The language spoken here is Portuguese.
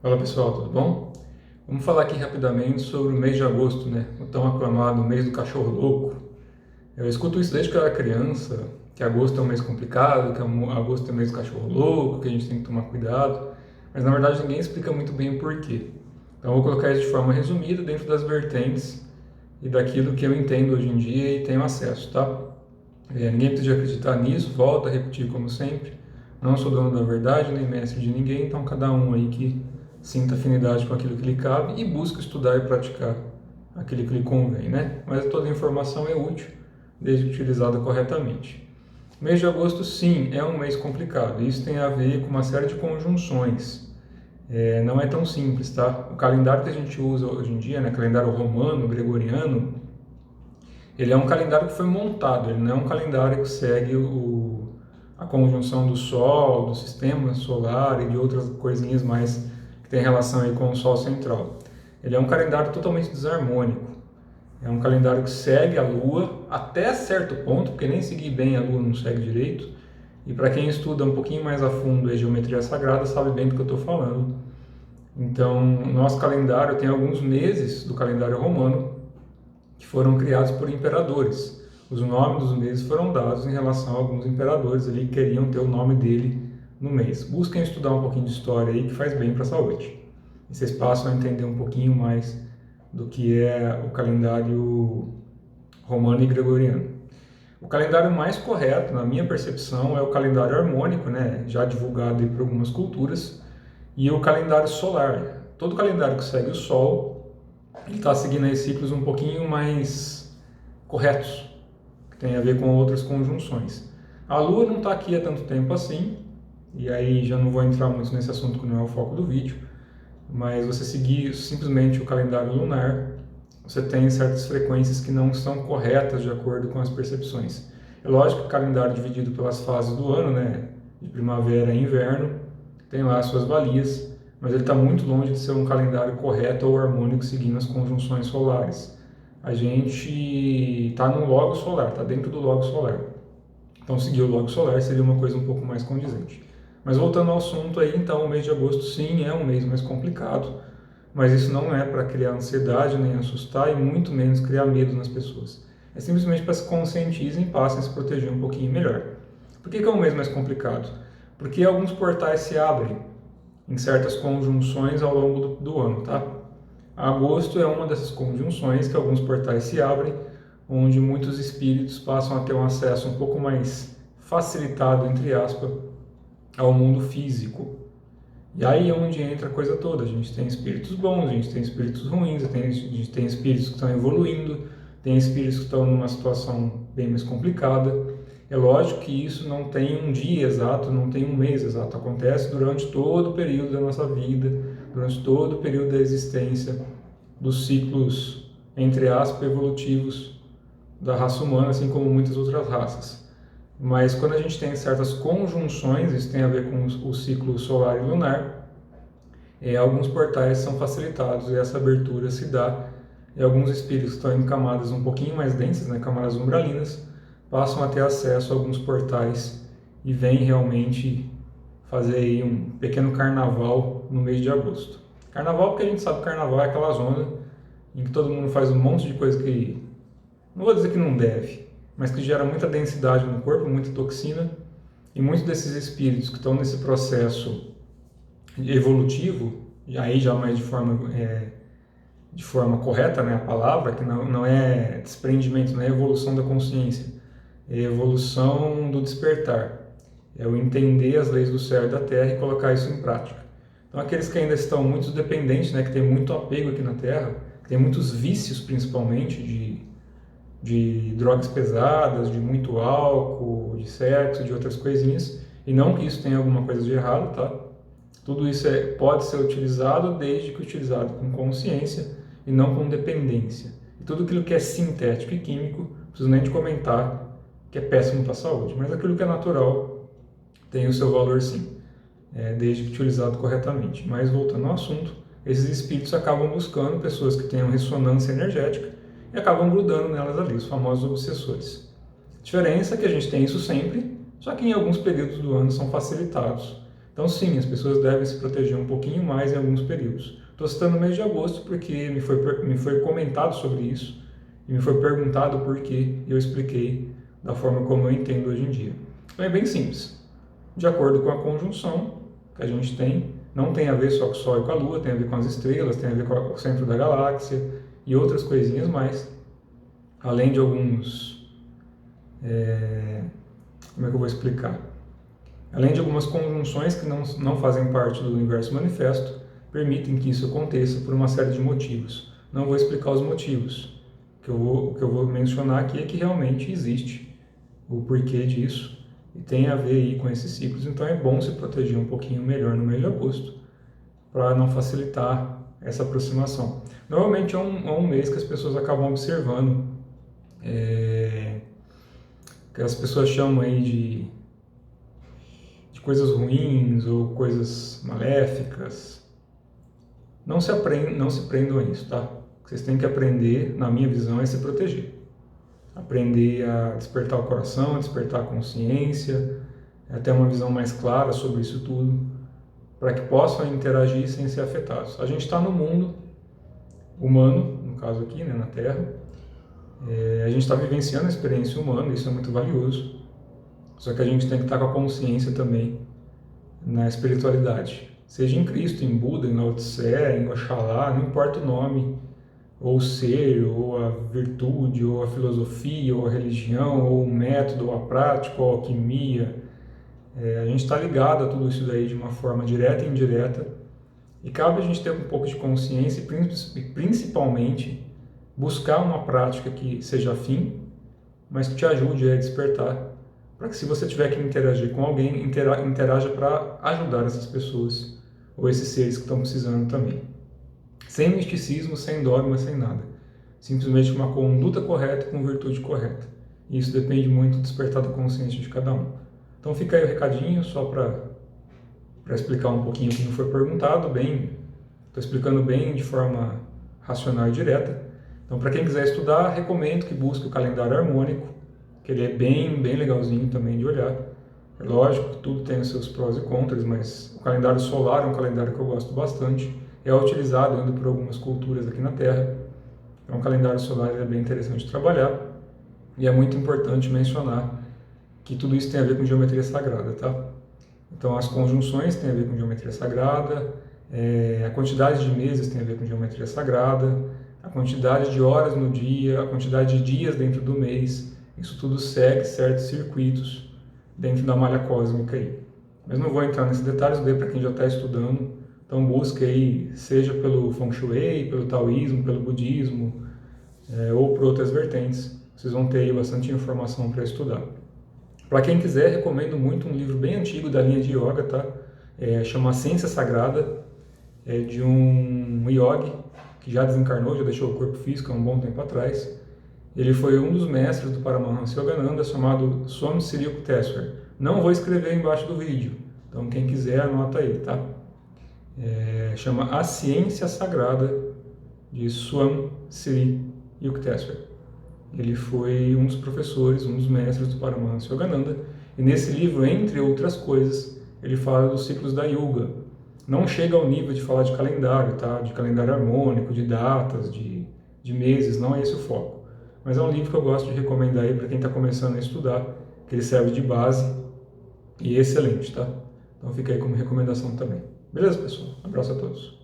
Fala pessoal, tudo bom? Vamos falar aqui rapidamente sobre o mês de agosto, né? O tão aclamado mês do cachorro louco. Eu escuto isso desde que eu era criança, que agosto é um mês complicado, que agosto é o mês do cachorro louco, que a gente tem que tomar cuidado, mas na verdade ninguém explica muito bem o porquê. Então eu vou colocar isso de forma resumida dentro das vertentes e daquilo que eu entendo hoje em dia e tenho acesso, tá? Ninguém precisa acreditar nisso, volto a repetir como sempre. Não sou dono da verdade, nem mestre de ninguém, então cada um aí que sinta afinidade com aquilo que lhe cabe e busca estudar e praticar aquilo que lhe convém, né? Mas toda informação é útil, desde que utilizada corretamente. O mês de agosto, sim, é um mês complicado. Isso tem a ver com uma série de conjunções. Não é tão simples, tá? O calendário que a gente usa hoje em dia, né, calendário romano, gregoriano, ele é um calendário que foi montado, ele não é um calendário que segue a conjunção do Sol, do sistema solar e de outras coisinhas mais que tem relação aí com o Sol central. Ele é um calendário totalmente desarmônico. É um calendário que segue a Lua até certo ponto, porque nem seguir bem a Lua não segue direito. E para quem estuda um pouquinho mais a fundo a geometria sagrada, sabe bem do que eu estou falando. Então, nosso calendário tem alguns meses do calendário romano que foram criados por imperadores. Os nomes dos meses foram dados em relação a alguns imperadores ali que queriam ter o nome dele no mês. Busquem estudar um pouquinho de história aí que faz bem para a saúde. E vocês passam a entender um pouquinho mais do que é o calendário romano e gregoriano. O calendário mais correto, na minha percepção, é o calendário harmônico, né? Já divulgado por algumas culturas, e o calendário solar. Todo calendário que segue o Sol, ele está seguindo aí ciclos um pouquinho mais corretos, que tem a ver com outras conjunções. A Lua não está aqui há tanto tempo assim, e aí já não vou entrar muito nesse assunto que não é o foco do vídeo, mas você seguir simplesmente o calendário lunar, você tem certas frequências que não estão corretas de acordo com as percepções. É lógico que o calendário dividido pelas fases do ano, né, de primavera e inverno, tem lá as suas valias, mas ele está muito longe de ser um calendário correto ou harmônico seguindo as conjunções solares. A gente está no logo solar, está dentro do logo solar. Então seguir o logo solar seria uma coisa um pouco mais condizente. Mas voltando ao assunto aí, então o mês de agosto sim é um mês mais complicado, mas isso não é para criar ansiedade nem assustar e muito menos criar medo nas pessoas. É simplesmente para se conscientizem e passem a se proteger um pouquinho melhor. Por que é um mês mais complicado? Porque alguns portais se abrem em certas conjunções ao longo do ano, tá? Agosto é uma dessas conjunções que alguns portais se abrem, onde muitos espíritos passam a ter um acesso um pouco mais facilitado, entre aspas, ao mundo físico. E aí é onde entra a coisa toda. A gente tem espíritos bons, a gente tem espíritos ruins, a gente tem espíritos que estão evoluindo, tem espíritos que estão numa situação bem mais complicada. É lógico que isso não tem um dia exato, não tem um mês exato. Acontece durante todo o período da nossa vida, durante todo o período da existência dos ciclos, entre aspas, evolutivos da raça humana, assim como muitas outras raças. Mas quando a gente tem certas conjunções, isso tem a ver com o ciclo solar e lunar, alguns portais são facilitados e essa abertura se dá. E alguns espíritos que estão em camadas um pouquinho mais densas, né, camadas umbralinas, passam a ter acesso a alguns portais e vêm realmente fazer aí um pequeno carnaval no mês de agosto. Carnaval porque a gente sabe que carnaval é aquela zona em que todo mundo faz um monte de coisa que, não vou dizer que não deve, mas que gera muita densidade no corpo, muita toxina, e muitos desses espíritos que estão nesse processo evolutivo, e aí já mais de forma correta, né, a palavra, que não é desprendimento, não é evolução da consciência, é evolução do despertar, é o entender as leis do céu e da terra e colocar isso em prática. Então aqueles que ainda estão muito dependentes, né, que tem muito apego aqui na Terra, que tem muitos vícios principalmente de drogas pesadas, de muito álcool, de sexo, de outras coisinhas, e não que isso tenha alguma coisa de errado, tá? Tudo isso pode ser utilizado desde que utilizado com consciência e não com dependência. E tudo aquilo que é sintético e químico, não preciso nem de comentar que é péssimo para a saúde, mas aquilo que é natural tem o seu valor sim, desde que utilizado corretamente. Mas voltando ao assunto, esses espíritos acabam buscando pessoas que tenham ressonância energética e acabam grudando nelas ali, os famosos obsessores. A diferença é que a gente tem isso sempre, só que em alguns períodos do ano são facilitados. Então sim, as pessoas devem se proteger um pouquinho mais em alguns períodos. Estou citando o mês de agosto porque me foi comentado sobre isso e me foi perguntado por quê e eu expliquei da forma como eu entendo hoje em dia. Então é bem simples. De acordo com a conjunção que a gente tem, não tem a ver só com o Sol e com a Lua, tem a ver com as estrelas, tem a ver com o centro da galáxia e outras coisinhas mais, além de alguns... como é que eu vou explicar? Além de algumas conjunções que não fazem parte do universo manifesto, permitem que isso aconteça por uma série de motivos. Não vou explicar os motivos. O que eu vou mencionar aqui é que realmente existe o porquê disso e tem a ver aí com esses ciclos, então é bom se proteger um pouquinho melhor no mês de agosto para não facilitar essa aproximação. Normalmente é um mês que as pessoas acabam observando, que as pessoas chamam aí de coisas ruins ou coisas maléficas. Não se prendam a isso, tá? O que vocês têm que aprender, na minha visão, é se proteger. Aprender a despertar o coração, a despertar a consciência, a ter uma visão mais clara sobre isso tudo, para que possam interagir sem ser afetados. A gente está no mundo humano, no caso aqui, né, na Terra. A gente está vivenciando a experiência humana, isso é muito valioso. Só que a gente tem que estar com a consciência também na espiritualidade. Seja em Cristo, em Buda, em Lao Tse, em Oxalá, não importa o nome, ou o ser, ou a virtude, ou a filosofia, ou a religião, ou o método, ou a prática, ou a alquimia. A gente está ligado a tudo isso daí de uma forma direta e indireta. E cabe a gente ter um pouco de consciência e principalmente buscar uma prática que seja afim, mas que te ajude a despertar, para que se você tiver que interagir com alguém, interaja para ajudar essas pessoas ou esses seres que estão precisando também. Sem misticismo, sem dogma, sem nada. Simplesmente uma conduta correta com virtude correta. E isso depende muito do despertar da consciência de cada um. Então fica aí o recadinho, só para explicar um pouquinho o que não foi perguntado, estou explicando bem de forma racional e direta. Então, para quem quiser estudar, recomendo que busque o calendário harmônico, que ele é bem legalzinho também de olhar. É lógico que tudo tem os seus prós e contras, mas o calendário solar é um calendário que eu gosto bastante. É utilizado ainda por algumas culturas aqui na Terra. Então, o calendário solar é bem interessante de trabalhar. E é muito importante mencionar que tudo isso tem a ver com geometria sagrada, tá? Então, as conjunções têm a ver com geometria sagrada, a quantidade de meses tem a ver com geometria sagrada, a quantidade de horas no dia, a quantidade de dias dentro do mês, isso tudo segue certos circuitos dentro da malha cósmica aí. Mas não vou entrar nesses detalhes, daí para quem já está estudando, então busque aí, seja pelo Feng Shui, pelo Taoísmo, pelo Budismo, ou por outras vertentes, vocês vão ter aí bastante informação para estudar. Para quem quiser, recomendo muito um livro bem antigo da linha de Yoga, tá? Chama Ciência Sagrada, é de um yogi que já desencarnou, já deixou o corpo físico há um bom tempo atrás. Ele foi um dos mestres do Paramahansa Yogananda, chamado Swami Sri Yukteswar. Não vou escrever embaixo do vídeo, então quem quiser anota aí, tá? Chama A Ciência Sagrada, de Swami Sri Yukteswar. Ele foi um dos professores, um dos mestres do Paramahansa Yogananda, e nesse livro, entre outras coisas, ele fala dos ciclos da Yuga. Não chega ao nível de falar de calendário, tá? De calendário harmônico, de datas, de meses, não é esse o foco. Mas é um livro que eu gosto de recomendar aí para quem está começando a estudar, que ele serve de base e é excelente, tá? Então fica aí como recomendação também. Beleza, pessoal? Um abraço a todos.